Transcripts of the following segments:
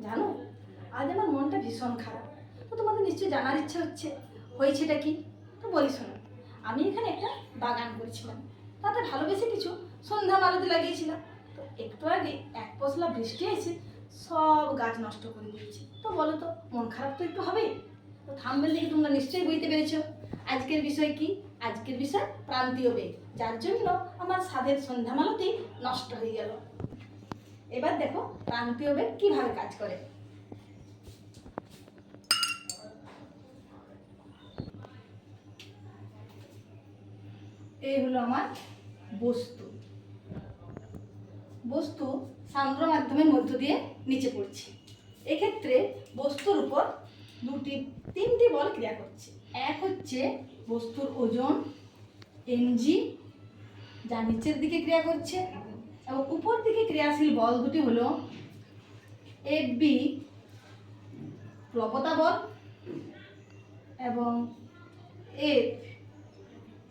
জানো, আজ আমার মনটা ভীষণ খারাপ। তো তোমাদের নিশ্চয়ই জানার ইচ্ছা হচ্ছে হয়েছেটা কি। তো বলি শোনো, আমি এখানে একটা বাগান করেছিলাম, তাতে ভালোবেসে কিছু সন্ধ্যা মালতি লাগিয়েছিলাম। তো একটু আগে এক পশলা বৃষ্টি এসে সব গাছ নষ্ট করে দিয়েছে। তো বলো তো, মন খারাপ তো একটু হবেই। তো থাম্বনেল দেখে তোমরা নিশ্চয়ই বুঝতে পেরেছো আজকের বিষয় কি। আজকের বিষয় প্রান্তীয় বেগ, যার জন্য আমার সাধের সন্ধ্যা মালতি নষ্ট হয়ে গেল। এবার দেখো প্রান্তীয় বেগ কিভাবে কাজ করে। এই হলো আমার বস্তু। বস্তু সান্দ্র মাধ্যমের মধ্য দিয়ে নিচে পড়ছে। এক্ষেত্রে বস্তুর উপর তিনটি বল ক্রিয়া করছে। এক হচ্ছে বস্তুর ওজন mg, যা নিচের দিকে ক্রিয়া করছে, এবং উপর দিকে ক্রিয়াশীল বল দুটি হলো Fb প্লবতা বল এবং F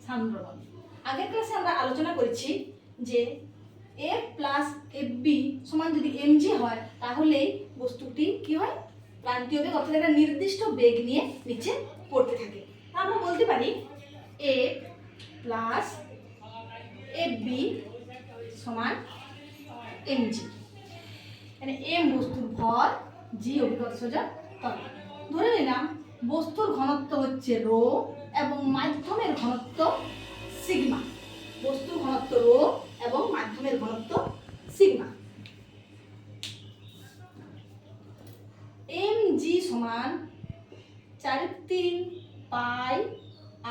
সান্দ্র বল। আগের ক্লাসে আমরা আলোচনা করেছি যে F প্লাস Fb সমান যদি mg হয়, তাহলে বস্তুটি কি হয়, প্রান্তীয় বেগ অর্থাৎ একটা নির্দিষ্ট বেগ নিয়ে নিচে পড়তে থাকে। আমরা বলতে পারি F প্লাস Fb সমান mg। মানে m বস্তুর ভর, g অভিকর্ষজ ত্বরণ। ধরে নিলাম বস্তুর ঘনত্ব হচ্ছে রো এবং মাধ্যমের ঘনত্ব সিগমা। বস্তুর ঘনত্ব রো এবং মাধ্যমের ঘনত্ব সিগমা। mg সমান 4/3 পাই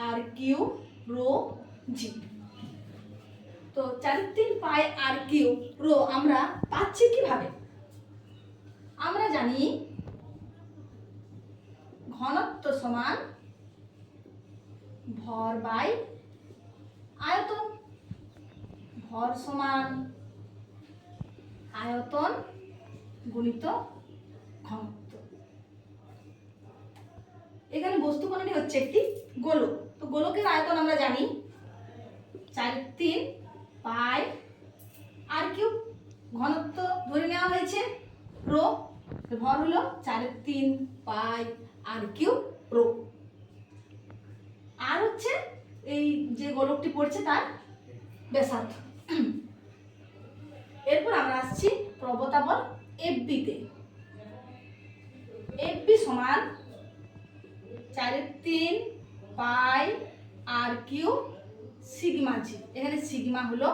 আর কিউ রো জি। তো 4/3 পাই আর কিউ রো আমরা পাচ্ছি কিভাবে? আমরা জানি ঘনত্ব সমান ভর বাই আয়তন। ভর সমান আয়তন গুণিত ঘনত্ব। এখানে বস্তু কণাটি হচ্ছে একটি গোলক। তো গোলকের আয়তন আমরা জানি 4/3 পাই আর কিউব। ঘনত্ব ধরে নেওয়া হয়েছে রো, ভর হলো 4/3 পাই আর কিউব রো। আর হচ্ছে এই যে গোলকটি পড়ছে তার ব্যাসার্ধ। এরপর আমরা আসছি প্রবতা বল Fb তে। Fb সমান 4/3 পাই আর কিউব সিগমা জি। এখানে সিগমা হলো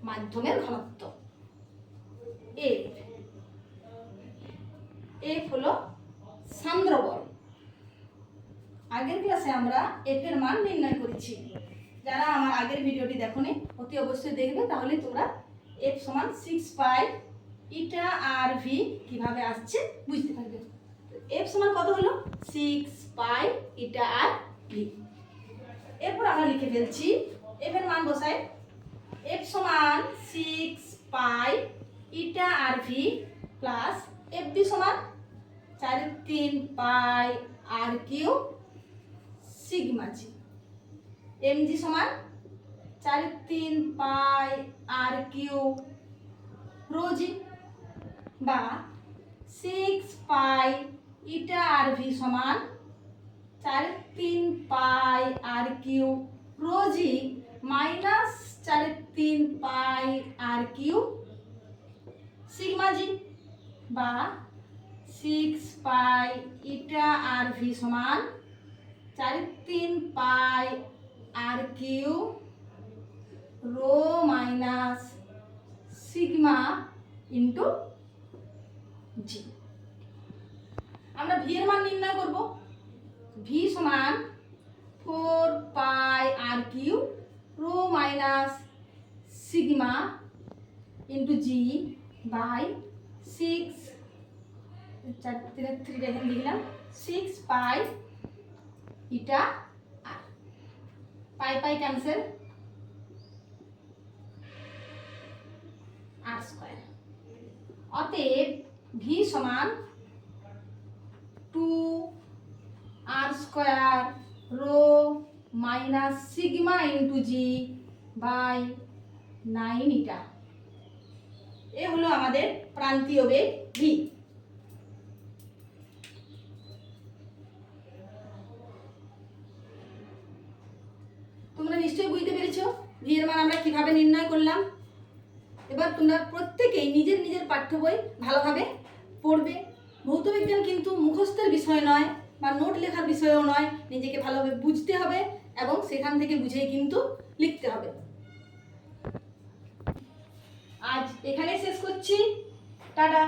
মাধ্যমের ঘনত্ব। F হলো সান্দ্র বল। আগের ক্লাসে আমরা F এর মান নির্ণয় করেছি। যারা আমার আগের ভিডিওটি দেখোনি অতি অবশ্যই দেখবে, তাহলে তোমরা F সমান 6 পাই ইটা আর ভি কিভাবে আসছে বুঝতে পারবে। F সমান কত হলো? 6 পাই ইটা আর ভি। এরপর আমরা লিখে ফেলছি, F এর মান বসাই। F সমান 6 pi eta r V plus Fb সমান 4/3 পাই আর কিউ সিগমা জি। mg সমান 4/3 পাই আর কিউ রো জি, বা 6 পাই ইটা আর ভি সমান 4/3 pi r cube rho g minus 4/3 pi r cube sigma g, বা 6 pi eta r V সমান 4/3 pi r cube rho minus sigma into g. আমরা V এর মান নির্ণয় করব। V সমান 4 pi r cube rho minus sigma into g by 6 3 লিখলাম 6 pi eta r. Pi pi cancel, r square. অতএব V সমান 2 r square rho minus sigma into g by 9 ইটা। এ হলো আমাদের প্রান্তীয় বেগ ভি। নিশ্চয়ই বুঝতে পেরেছো ভি এর মান আমরা কিভাবে নির্ণয় করলাম। এবার তোমরা প্রত্যেকেই নিজের নিজের পাঠ্য বই ভালোভাবে পড়বে। ভৌতবিজ্ঞান কিন্তু মুখস্থের বিষয় নয় বা নোট লেখার বিষয়ও নয়, নিজেকে ভালোভাবে বুঝতে হবে এবং সেখান থেকে বুঝেই কিন্তু লিখতে হবে। আজ এখানেই শেষ করছি, টাটা।